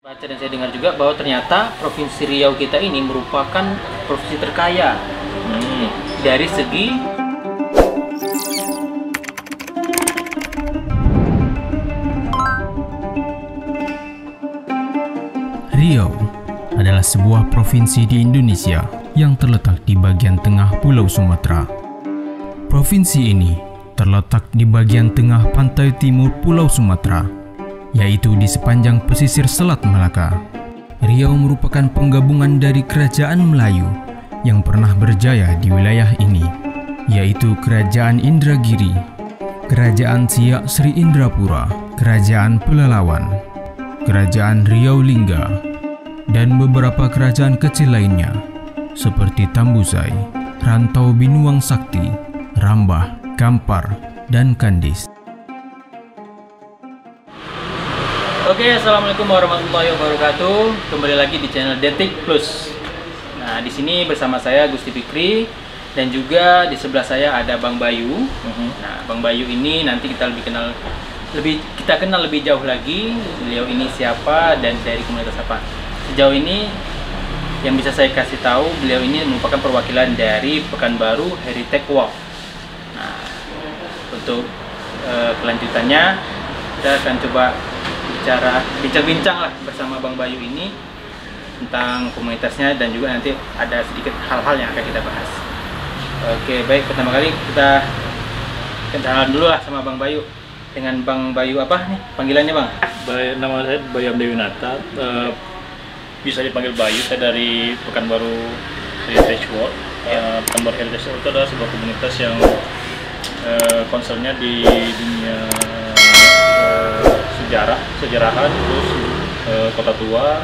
Baca dan saya dengar juga bahwa ternyata Provinsi Riau kita ini merupakan provinsi terkaya dari segi Riau adalah sebuah provinsi di Indonesia yang terletak di bagian tengah Pulau Sumatera. Provinsi ini terletak di bagian tengah pantai timur Pulau Sumatera, yaitu di sepanjang pesisir Selat Malaka. Riau merupakan penggabungan dari kerajaan Melayu yang pernah berjaya di wilayah ini, yaitu Kerajaan Indragiri, Kerajaan Siak Sri Indrapura, Kerajaan Pelalawan, Kerajaan Riau Lingga, dan beberapa kerajaan kecil lainnya seperti Tambusai, Rantau Binuang Sakti, Rambah, Kampar, dan Kandis. Oke, assalamualaikum warahmatullahi wabarakatuh. Kembali lagi di channel Detik Plus. Nah, di sini bersama saya Gusti Fikri dan juga di sebelah saya ada Bang Bayu. Nah, Bang Bayu ini nanti kita kenal lebih jauh lagi. Beliau ini siapa dan dari komunitas apa. Sejauh ini yang bisa saya kasih tahu, beliau ini merupakan perwakilan dari Pekanbaru Heritage Walk. Nah, untuk kelanjutannya kita akan coba bincang-bincang lah bersama Bang Bayu ini tentang komunitasnya dan juga nanti ada sedikit hal-hal yang akan kita bahas. Oke, baik, pertama kali kita kenalan dulu lah sama Bang Bayu. Dengan Bang Bayu apa nih panggilannya, Bang? Nama saya Bayu Amdewinata, bisa dipanggil Bayu. Saya dari Pekanbaru Heritage Walk. Pekanbaru Heritage Walk itu adalah sebuah komunitas yang concernnya di dunia sejarahan, terus kota tua,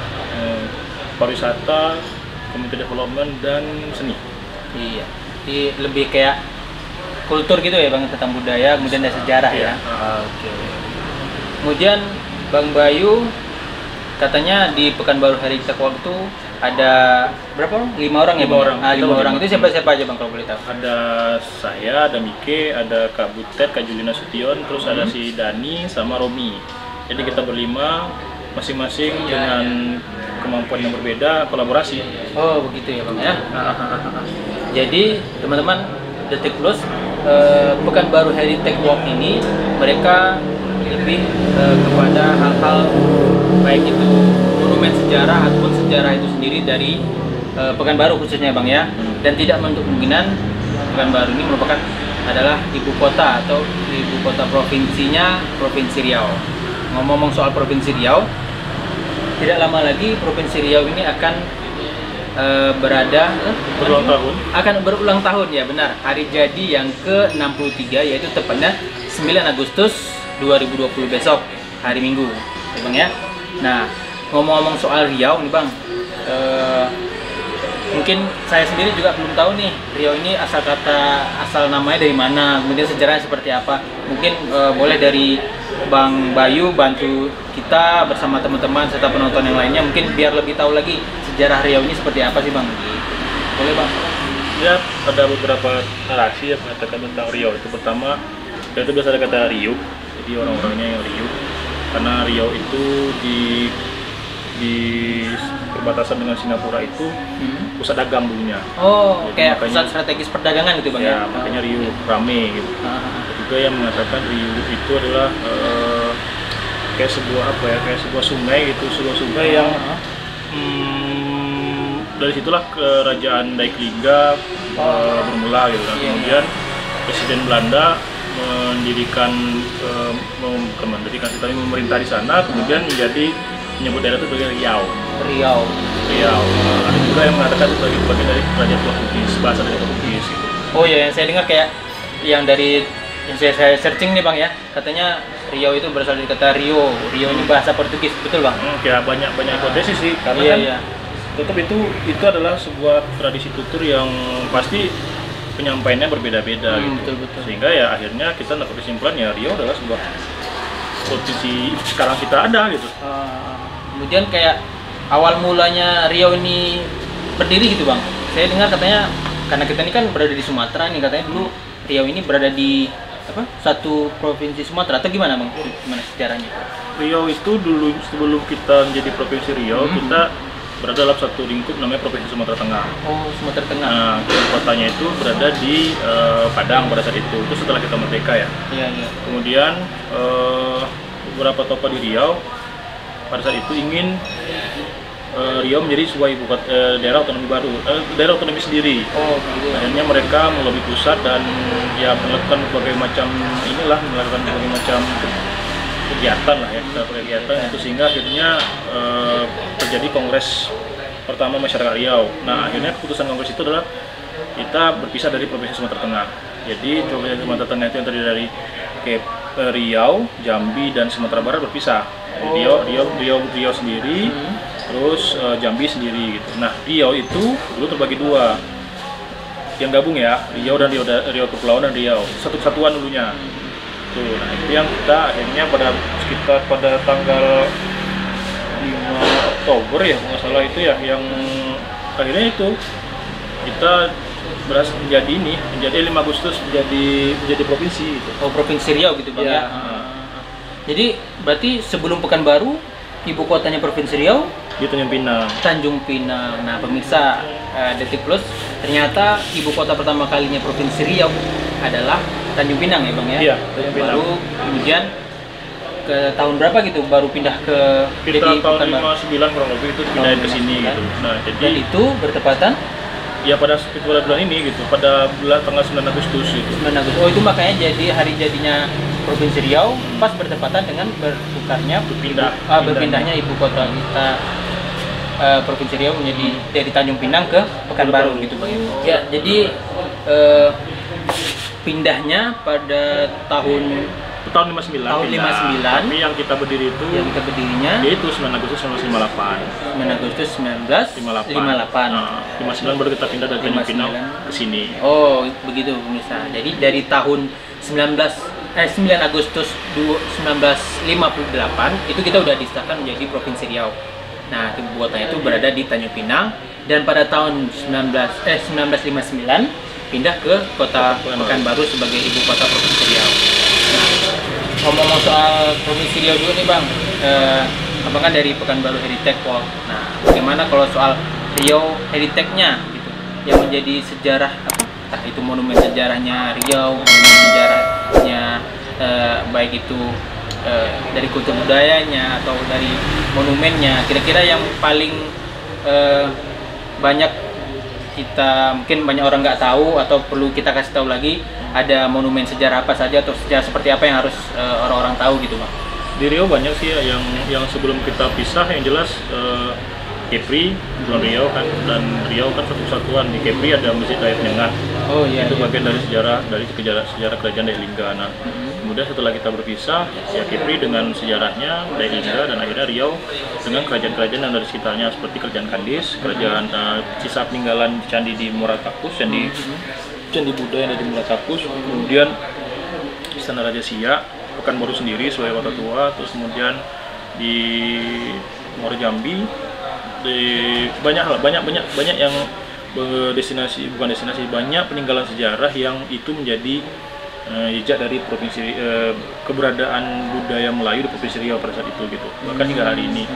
pariwisata, community development, dan seni. Iya, lebih kayak kultur gitu ya, Bang, tentang budaya, kemudian ada sejarah ya. Oke. Kemudian Bang Bayu katanya di Pekanbaru Heritage Walk itu ada berapa orang? 5 orang ya, Bang? 5 orang. 5 orang. Itu siapa aja, Bang, kalau boleh tahu? Ada saya, ada Mike, ada Kak Butet, Kak Julina Sution, terus ada si Dani sama Romi. Jadi kita berlima, masing-masing dengan kemampuan yang berbeda, kolaborasi. Oh, begitu ya, Bang ya. Jadi teman-teman Detik Plus, Pekanbaru Heritage Walk ini mereka lebih kepada hal-hal baik itu monumen sejarah ataupun sejarah itu sendiri dari Pekanbaru khususnya, Bang ya. Dan tidak menutup kemungkinan Pekanbaru ini merupakan adalah ibu kota atau ibu kota provinsinya Provinsi Riau. Ngomong-ngomong soal Provinsi Riau, tidak lama lagi Provinsi Riau ini akan berulang tahun ya, benar. Hari jadi yang ke-63, yaitu tepatnya 9 Agustus 2020 besok, hari Minggu, ya, Bang ya. Nah, ngomong-ngomong soal Riau nih, Bang, mungkin saya sendiri juga belum tahu nih Riau ini asal namanya dari mana, kemudian sejarahnya seperti apa. Mungkin boleh dari Bang Bayu bantu kita bersama teman-teman serta penonton yang lainnya, mungkin biar lebih tahu lagi sejarah Riau ini seperti apa sih, Bang? Boleh, Bang? Ya, ada beberapa narasi yang mengatakan tentang Riau. Itu pertama, itu biasa ada kata Riau, jadi orang-orangnya yang Riau, karena Riau itu di perbatasan dengan Singapura itu pusat dagang dulunya. Oh, jadi kayak makanya, pusat strategis perdagangan gitu, Bang ya? Makanya Riau rame gitu. Juga yang mengatakan Riau itu adalah kayak sebuah sungai gitu, sebuah sungai yang dari situlah kerajaan Daikliga bermula gitu kan. Kemudian Presiden Belanda memerintah di sana, kemudian menyebut daerah itu sebagai Riau. Ada juga yang mengatakan itu sebagai bagian dari kerajaan Portugis, bahasa dari Portugis gitu. Oh iya, yang saya dengar kayak yang saya searching nih, Bang ya, katanya Riau itu berasal dari kata Rio ini bahasa Portugis, betul, Bang? Ya banyak hipotesis sih, karena tetap itu adalah sebuah tradisi tutur yang pasti penyampaiannya berbeda-beda gitu. Betul. Sehingga ya akhirnya kita dapat kesimpulan ya Riau adalah sebuah provinsi sekarang kita ada gitu. Kemudian kayak awal mulanya Riau ini berdiri gitu, Bang. Saya dengar katanya karena kita ini kan berada di Sumatera nih, katanya dulu Riau ini berada di satu provinsi Sumatera atau gimana, Bang? Gimana sejarahnya? Riau itu dulu sebelum kita menjadi Provinsi Riau, kita berada dalam satu lingkup namanya Provinsi Sumatera Tengah. Oh, Sumatera Tengah. Nah, kotanya itu berada di Padang pada saat itu setelah kita merdeka ya. Iya, iya. Kemudian beberapa tokoh di Riau pada saat itu ingin Riau menjadi sebuah ibu kota, daerah otonomi baru, daerah otonomi sendiri. Oh, gitu. Akhirnya mereka melobi pusat dan ya melakukan berbagai macam melakukan berbagai macam kegiatan lah ya, kegiatan itu sehingga akhirnya terjadi kongres pertama masyarakat Riau. Nah, akhirnya keputusan kongres itu adalah kita berpisah dari Provinsi Sumatera Tengah. Jadi Provinsi Sumatera Tengah itu yang terdiri dari Riau, Jambi dan Sumatera Barat berpisah. Riau sendiri, terus Jambi sendiri gitu. Nah, Riau itu dulu terbagi dua, yang gabung ya, Riau dan Riau Kepulauan dan Riau, satu kesatuan dulunya. Tuh, nah itu yang kita akhirnya pada tanggal 5 Oktober ya, nggak salah itu ya, yang akhirnya itu kita berhasil menjadi 5 Agustus menjadi provinsi gitu. Oh, Provinsi Riau gitu Bang ya. Jadi berarti sebelum Pekanbaru ibu kotanya Provinsi Riau Di Tanjung Pinang. Tanjung Pinang. Nah, pemirsa Detik Plus, ternyata ibu kota pertama kalinya Provinsi Riau adalah Tanjung Pinang ya Bang ya. Iya, Tanjung Pinang. Baru kemudian ke tahun berapa gitu baru pindah ke Kita jadi tahun Pekanbaru? 59 kurang lebih itu pindahin ke sini 59. gitu. Nah, Dan jadi itu bertepatan ya pada bulan ini gitu, pada tanggal 9 Agustus gitu. 9 Agustus. Oh, itu makanya jadi hari jadinya Provinsi Riau pas bertepatan dengan bertukarnya berpindahnya ibu kota kita Provinsi Riau menjadi dari Tanjung Pinang ke Pekanbaru gitu Bang. Ya, jadi pindahnya pada tahun 59. Tahun pindah. 59. Tapi yang kita berdiri itu yang kita berdirinya yaitu 9 Agustus 1958. 9 Agustus 1958. Nah, 59 baru kita pindah dari Tanjung Pinang 59. ke sini. Oh, begitu pemirsa. Jadi dari tahun 9 Agustus 1958 itu kita udah disahkan menjadi Provinsi Riau. Nah, ibu kotanya itu berada di Tanjung Pinang dan pada tahun 1959 pindah ke kota Pekanbaru sebagai ibu kota Provinsi Riau. Nah, ngomong soal Provinsi Riau dulu nih Bang, Abang kan dari Pekanbaru Heritage Walk. Nah, bagaimana kalau soal Riau Heritage-nya gitu, yang menjadi sejarah apa? Entah itu monumen sejarahnya Riau, monumen sejarahnya baik itu dari kultur budayanya atau dari monumennya, kira-kira yang paling banyak kita mungkin banyak orang nggak tahu atau perlu kita kasih tahu lagi, ada monumen sejarah apa saja atau sejarah seperti apa yang harus orang-orang tahu gitu Bang? Di Riau banyak sih ya, yang sebelum kita pisah yang jelas Kepri, Kepulauan Riau kan, dan Riau kan satu kesatuan. Di Kepri ada Masjid Dayat Nyengat. Oh iya. Itu iya. bagian dari sejarah kerajaan Dayat Lingga. Nah, kemudian setelah kita berpisah, ya Kepri dengan sejarahnya Dayat Lingga, dan akhirnya Riau dengan kerajaan-kerajaan yang dari sekitarnya seperti Kerajaan Kandis, kerajaan sisa peninggalan candi di Muaratakus, candi Buddha yang ada di Muaratakus, kemudian Istana Raja Siak, Pekanbaru sendiri sebagai kota tua, terus kemudian di Muara Jambi, banyak yang banyak peninggalan sejarah yang itu menjadi jejak dari provinsi keberadaan budaya Melayu di Provinsi Riau pada saat itu gitu, bahkan hingga hari ini.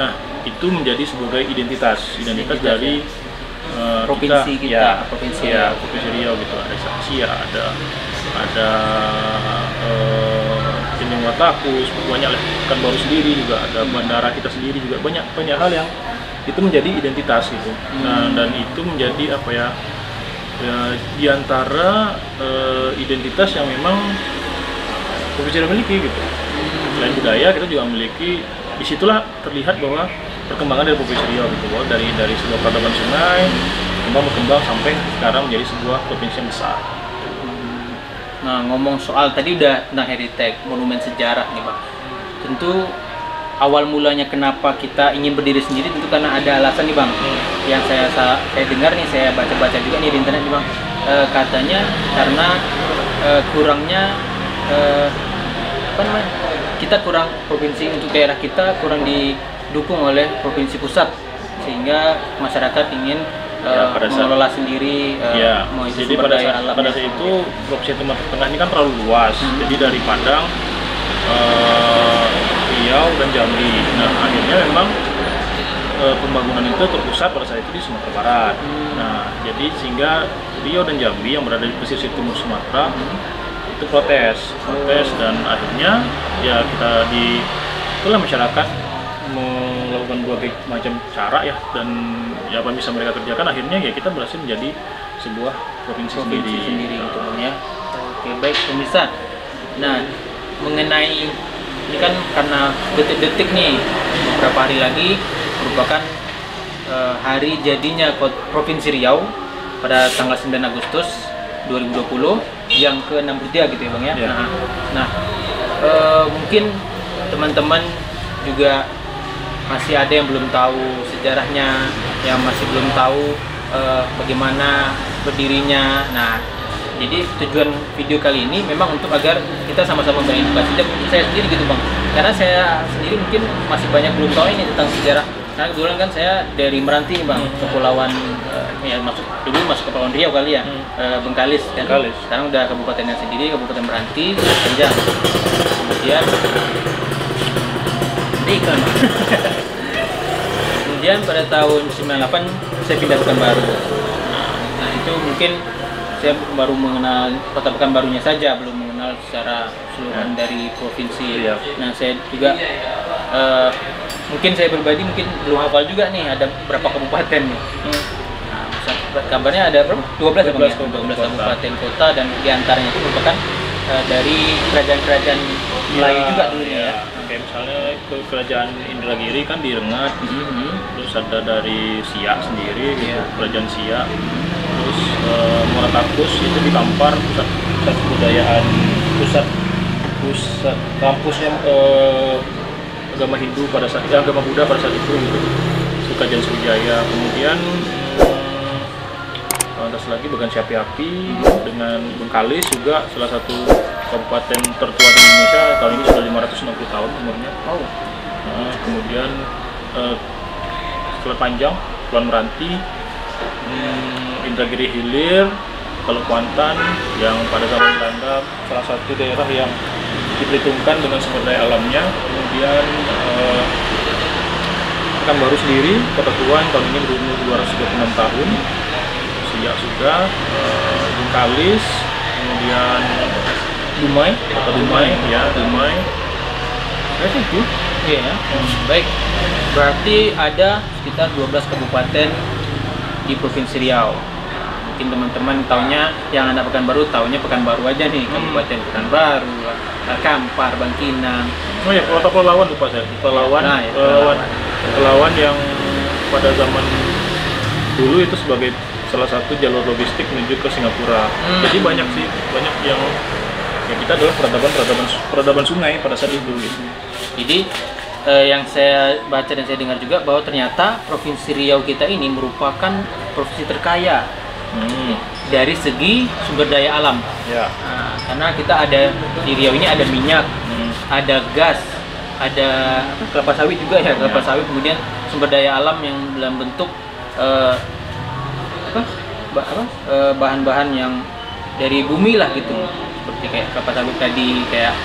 Nah, itu menjadi sebagai identitas dari provinsi kita, Provinsi Riau gitu. Ada Saksia, ada Muaratakus, banyak Pekanbaru sendiri juga, ada bandara kita sendiri juga, banyak hal yang itu menjadi identitas gitu. Nah, dan itu menjadi apa ya, di antara identitas yang memang Provinsi Riau miliki gitu. Selain budaya, kita juga memiliki, disitulah terlihat bahwa perkembangan dari Provinsi Riau gitu, bahwa dari sebuah peradaban sungai berkembang sampai sekarang menjadi sebuah provinsi yang besar. Nah, ngomong soal tadi udah tentang heritage, monumen sejarah nih Bang. Tentu awal mulanya kenapa kita ingin berdiri sendiri tentu karena ada alasan nih Bang. Yang saya dengar nih, saya baca-baca juga nih di internet nih Bang. Katanya karena kurangnya kita kurang provinsi, untuk daerah kita kurang didukung oleh provinsi pusat, sehingga masyarakat ingin mengelola sendiri. Jadi pada saat itu Provinsi Sumatera Tengah ini kan terlalu luas. Jadi dari Padang, Riau dan Jambi. Nah akhirnya memang pembangunan itu terpusat pada saat itu di Sumatera Barat. Nah jadi sehingga Riau dan Jambi yang berada di pesisir timur Sumatera itu protes dan akhirnya ya itulah masyarakat melakukan berbagai macam cara ya, dan ya apa yang bisa mereka kerjakan, akhirnya ya kita berhasil menjadi sebuah provinsi sendiri gitu ya. Oke, baik pemirsa. Nah, mengenai ini kan karena detik-detik nih, beberapa hari lagi merupakan hari jadinya Provinsi Riau pada tanggal 9 Agustus 2020 yang ke-63 gitu ya Bang ya. Ya. Nah, mungkin teman-teman juga masih ada yang belum tahu sejarahnya, yang masih belum tahu bagaimana berdirinya. Nah, jadi tujuan video kali ini memang untuk agar kita sama-sama beredukasi. Dan saya sendiri gitu Bang, karena saya sendiri mungkin masih banyak belum tahu ini tentang sejarah. Karena kebetulan kan saya dari Meranti Bang, Kepulauan ya dulu masuk Kepulauan Riau kali ya, Bengkalis kan. Bengkalis. Sekarang udah kabupatennya sendiri, Kabupaten Meranti, Panjang. Kemudian ikan. Kemudian pada tahun 98 saya pindah Pekanbaru. Nah itu mungkin saya baru mengenal kota Pekanbarunya saja, belum mengenal secara keseluruhan dari provinsi. Iya. Nah saya juga mungkin saya pribadi mungkin belum hafal juga nih ada berapa kabupaten nih. Nah, kabarnya ada berapa? 12 ya Bang ya? 12 kabupaten kota, dan diantaranya itu merupakan dari kerajaan-kerajaan Melayu juga dulunya ya. Kayak misalnya kerajaan Indragiri kan di Rengat, terus ada dari Siak sendiri, gitu, kerajaan Siak, terus Muaratakus itu di Kampar, pusat kebudayaan, pusat kampusnya agama Hindu pada saat agama Buddha pada saat itu, gitu. Itu kerajaan Sriwijaya. Kemudian lantas lagi Bagan Siapi Api dengan Bengkalis juga salah satu kabupaten tertua di Indonesia, tahun ini sudah 560 tahun umurnya. Nah, kemudian setelah Panjang, Kepulauan Meranti, Indragiri Hilir, kalau Kuantan yang pada zaman Belanda salah satu daerah yang diperhitungkan dengan sumber daya alamnya. Kemudian Pekanbaru sendiri, Kota Tuan, tahun ini berumur 226 tahun. Siak sudah, Bengkalis, kemudian Dumai, Kota Dumai, ya Dumai. Itu, iya. Baik, berarti ada sekitar 12 kabupaten di Provinsi Riau. Mungkin teman-teman taunya, yang anak Pekanbaru taunya Pekanbaru aja nih, Kabupaten Pekanbaru, Kampar, Bangkinang. Oh ya, Kota Pelalawan lupa saya. Pelalawan, Nah, ya, Pelalawan yang pada zaman dulu itu sebagai salah satu jalur logistik menuju ke Singapura. Jadi banyak yang ya kita adalah peradaban sungai pada saat itu. Gitu. Jadi yang saya baca dan saya dengar juga bahwa ternyata Provinsi Riau kita ini merupakan provinsi terkaya dari segi sumber daya alam. Ya. Nah, karena kita ada di Riau ini ada minyak, ada gas, ada kelapa sawit juga ya, kelapa sawit. Kemudian sumber daya alam yang dalam bentuk bahan-bahan yang dari bumi lah gitu, seperti kayak kelapa sawit tadi, kayak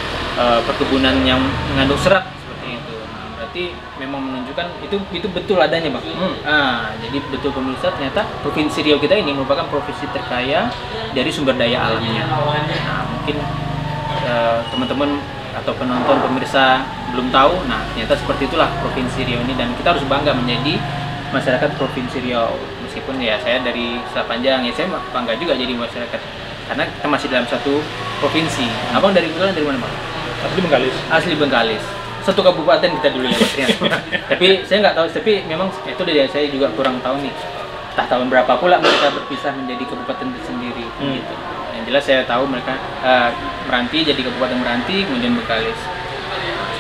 perkebunan yang mengandung serat seperti itu. Nah, berarti memang menunjukkan itu betul adanya Bang. Nah, jadi betul pemirsa, ternyata Provinsi Riau kita ini merupakan provinsi terkaya dari sumber daya alamnya. Nah, mungkin teman-teman atau penonton pemirsa belum tahu, nah ternyata seperti itulah Provinsi Riau ini, dan kita harus bangga menjadi masyarakat Provinsi Riau. Meskipun ya saya dari Panjang, ya saya bangga juga jadi masyarakat karena kita masih dalam satu provinsi. Abang dari mana Bang? Asli Bengkalis. Asli Bengkalis. Satu kabupaten kita dulu ya ternyata. Tapi saya nggak tahu, tapi memang itu dari saya juga kurang tahu nih. Entah tahun berapa pula mereka berpisah menjadi kabupaten tersendiri gitu. Yang jelas saya tahu mereka Meranti jadi Kabupaten Meranti, kemudian Bengkalis.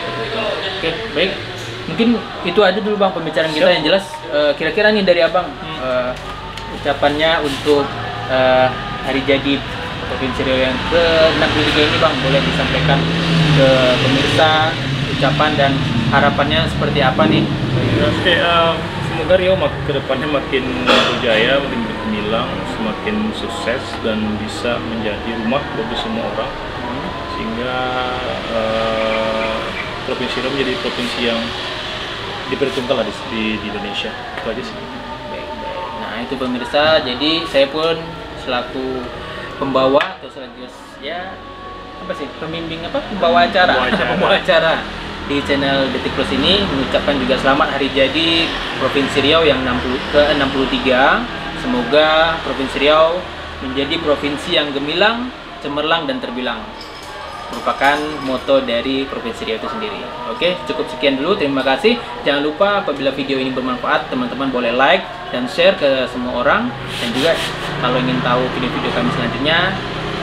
Seperti itu. Oke, baik. Mungkin itu aja dulu Bang pembicaraan kita. Yang jelas kira-kira nih dari Abang ucapannya untuk hari jadi Provinsi Riau yang ke-63 ini Bang, boleh disampaikan ke pemirsa ucapan dan harapannya seperti apa nih? Oke, semoga Riau ke depannya makin berjaya, makin bergemilang, semakin sukses dan bisa menjadi rumah bagi semua orang, sehingga Provinsi Riau menjadi provinsi yang diperhitungkan lah di Indonesia. Itu aja sih. Baik. Nah itu pemirsa, jadi saya pun selaku pembawa atau sekaligus ya apa sih pembimbing apa pembawa acara di channel Detik Plus ini mengucapkan juga selamat hari jadi Provinsi Riau yang ke-63. Semoga Provinsi Riau menjadi provinsi yang gemilang, cemerlang dan terbilang. Merupakan moto dari Provinsi Riau itu sendiri. Oke, cukup sekian dulu. Terima kasih. Jangan lupa apabila video ini bermanfaat, teman-teman boleh like dan share ke semua orang. Dan juga kalau ingin tahu video-video kami selanjutnya,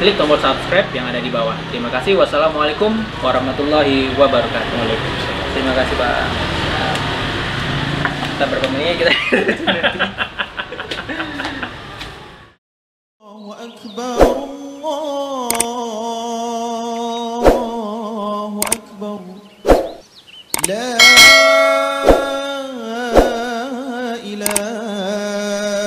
klik tombol subscribe yang ada di bawah. Terima kasih. Wassalamualaikum warahmatullahi wabarakatuh. Waalaikumsalam. Terima kasih Pak. Kita berapa menit kita? Allahu Akbar, Allahu Akbar, la ilaha